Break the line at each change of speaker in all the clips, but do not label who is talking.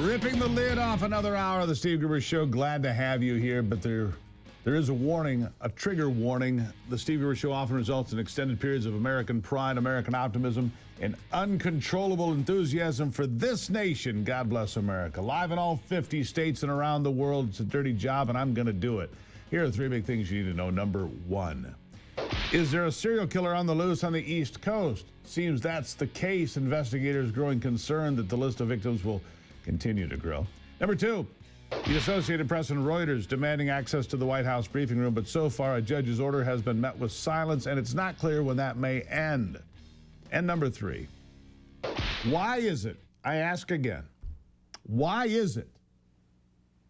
Ripping the lid off another hour of the Steve Gruber Show. Glad to have you here, but there is a warning, a trigger warning. The Steve Gruber Show often results in extended periods of American pride, American optimism, and uncontrollable enthusiasm for this nation. God bless America. Live in all 50 states and around the world. It's a dirty job, and I'm going to do it. Here are three big things you need to know. Number one, is there a serial killer on the loose on the East Coast? Seems that's the case. Investigators growing concerned that the list of victims will continue to grow. Number two, the Associated Press and Reuters demanding access to the White House briefing room, but so far a judge's order has been met with silence, and it's not clear when that may end. And number three, why is it, I ask again, why is it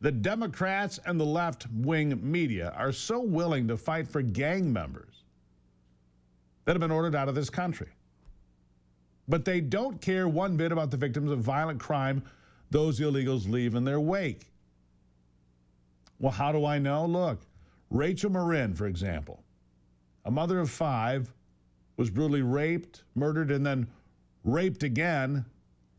the Democrats and the left-wing media are so willing to fight for gang members that have been ordered out of this country? But they don't care one bit about the victims of violent crime those illegals leave in their wake. Well, how do I know? Look, Rachel Marin, for example, a mother of five, was brutally raped, murdered, and then raped again.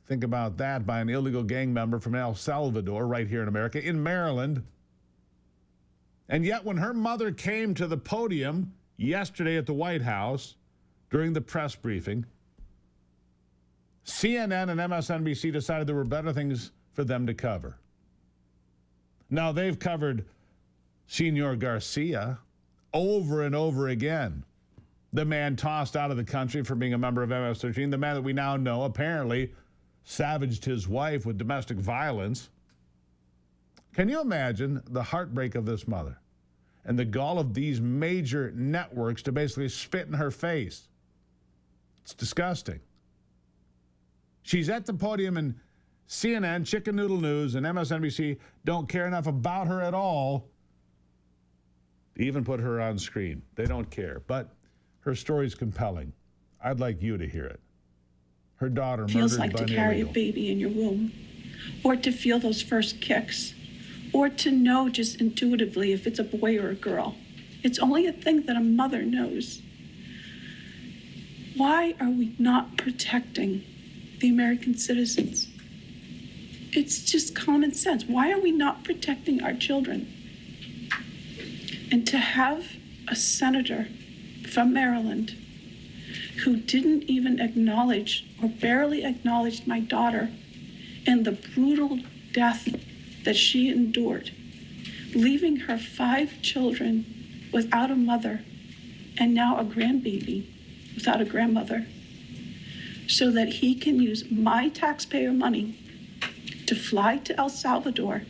Think about that, by an illegal gang member from El Salvador, right here in America, in Maryland. And yet when her mother came to the podium yesterday at the White House during the press briefing, CNN and MSNBC decided there were better things for them to cover. Now, they've covered Senor Garcia over and over again. The man tossed out of the country for being a member of MS-13, the man that we now know apparently savaged his wife with domestic violence. Can you imagine the heartbreak of this mother and the gall of these major networks to basically spit in her face? It's disgusting. She's at the podium, and CNN, Chicken Noodle News, and MSNBC don't care enough about her at all to even put her on screen. They don't care. But her story's compelling. I'd like you to hear it. Her daughter
feels
murdered
like
by
to
an
carry
illegal.
a baby in your womb, or to feel those first kicks, or to know just intuitively if it's a boy or a girl. It's only a thing that a mother knows. Why are we not protecting the American citizens? It's just common sense. Why are we not protecting our children? And to have a senator from Maryland who didn't even acknowledge or barely acknowledged my daughter and the brutal death that she endured, leaving her 5 children without a mother and now a grandbaby without a grandmother, so that he can use my taxpayer money to fly to El Salvador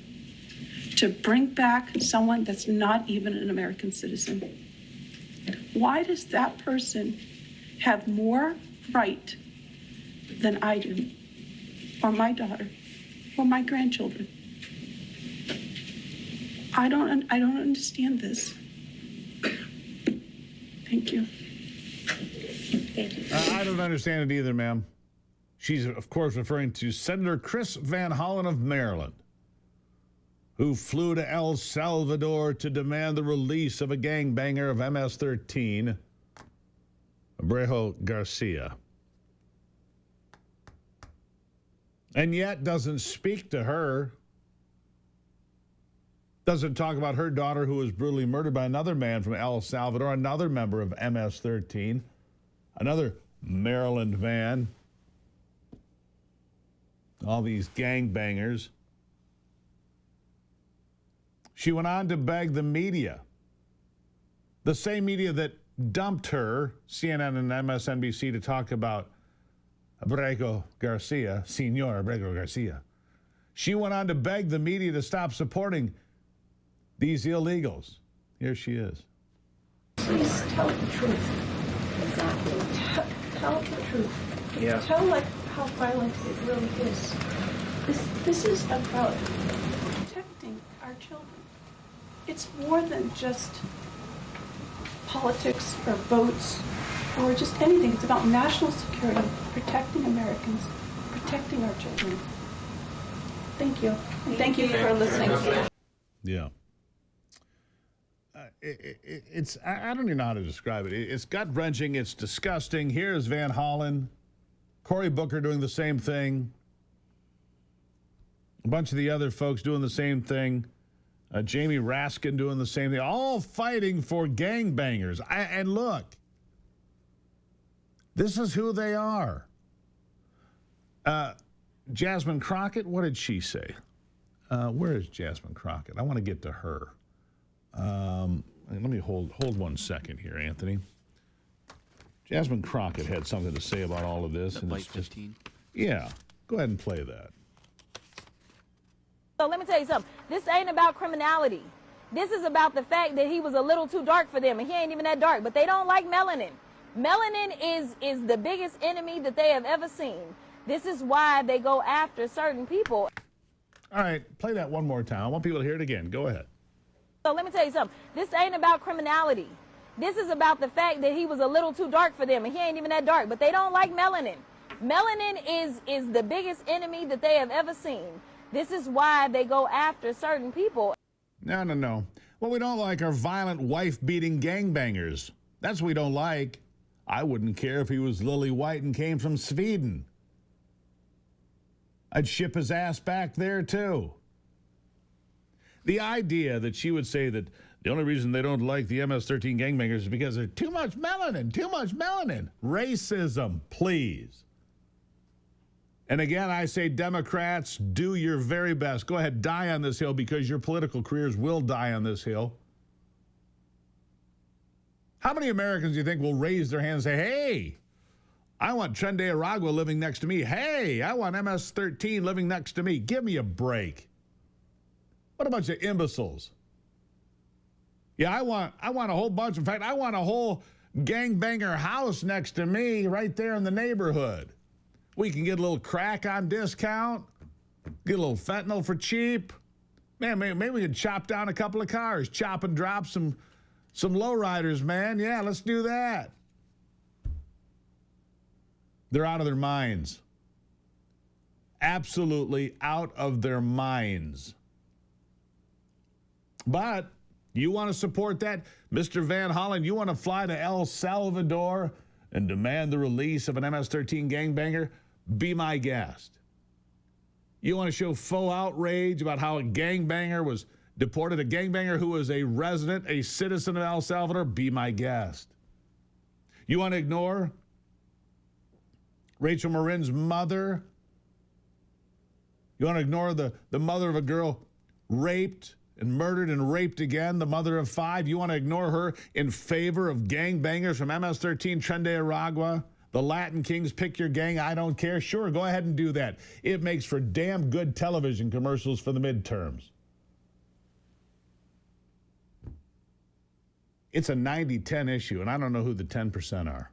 to bring back someone that's not even an American citizen. Why does that person have more right than I do, or my daughter, or my grandchildren? I don't understand this. Thank you.
Thank you.
I don't understand it either, ma'am. She's, of course, referring to Senator Chris Van Hollen of Maryland, who flew to El Salvador to demand the release of a gangbanger of MS-13, Abrejo Garcia, and yet doesn't speak to her, doesn't talk about her daughter who was brutally murdered by another man from El Salvador, another member of MS-13, another Maryland man. All these gangbangers. She went on to beg the media, the same media that dumped her, CNN and MSNBC, to talk about Abrejo Garcia, Senor Abrejo Garcia. She went on to beg the media to stop supporting these illegals. Here she is.
Please tell the truth.
Exactly.
Tell the truth.
Yeah.
Tell how violent it really is. This is about protecting our children. It's more than just politics or votes or just anything. It's about national security, protecting Americans, protecting our children. Thank you. And thank you for listening.
Yeah. It's I don't even know how to describe it. It's gut-wrenching. It's disgusting. Here's Van Hollen, Cory Booker doing the same thing. A bunch of the other folks doing the same thing. Jamie Raskin doing the same thing. All fighting for gangbangers. And look, this is who they are. Jasmine Crockett, what did she say? Where is Jasmine Crockett? I want to get to her. Let me hold 1 second here, Anthony. Jasmine Crockett had something to say about all of this. And
Light 15?
Yeah, go ahead and play that.
So let me tell you something. This ain't about criminality. This is about the fact that he was a little too dark for them, and he ain't even that dark. But they don't like melanin. Melanin is the biggest enemy that they have ever seen. This is why they go after certain people.
All right, play that one more time. I want people to hear it again. Go ahead.
So let me tell you something. This ain't about criminality. This is about the fact that he was a little too dark for them, and he ain't even that dark. But they don't like melanin. Melanin is the biggest enemy that they have ever seen. This is why they go after certain people.
No. What we don't like are violent, wife-beating gangbangers. That's what we don't like. I wouldn't care if he was lily white and came from Sweden. I'd ship his ass back there, too. The idea that she would say that the only reason they don't like the MS-13 gangbangers is because there's too much melanin. Racism, please. And again, I say, Democrats, do your very best. Go ahead, die on this hill, because your political careers will die on this hill. How many Americans do you think will raise their hand and say, hey, I want Trende Aragua living next to me. Hey, I want MS-13 living next to me. Give me a break. What a bunch of imbeciles. Yeah, I want a whole bunch. In fact, I want a whole gangbanger house next to me right there in the neighborhood. We can get a little crack on discount, get a little fentanyl for cheap. Man, maybe we can chop down a couple of cars, chop and drop some lowriders, man. Yeah, let's do that. They're out of their minds. Absolutely out of their minds. But you want to support that? Mr. Van Hollen, you want to fly to El Salvador and demand the release of an MS-13 gangbanger? Be my guest. You want to show faux outrage about how a gangbanger was deported, a gangbanger who was a resident, a citizen of El Salvador? Be my guest. You want to ignore Rachel Marin's mother? You want to ignore the mother of a girl raped and murdered and raped again, the mother of 5? You want to ignore her in favor of gangbangers from MS-13, Trende Aragua, the Latin Kings, pick your gang, I don't care? Sure, go ahead and do that. It makes for damn good television commercials for the midterms. It's a 90-10 issue, and I don't know who the 10% are.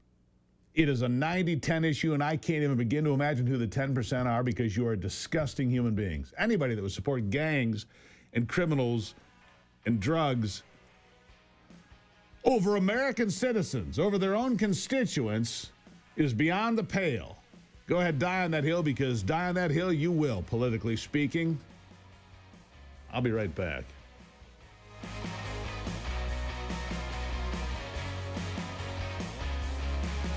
It is a 90-10 issue, and I can't even begin to imagine who the 10% are, because you are disgusting human beings. Anybody that would support gangs and criminals and drugs over American citizens, over their own constituents, is beyond the pale. Go ahead, die on that hill, because die on that hill you will, politically speaking. I'll be right back.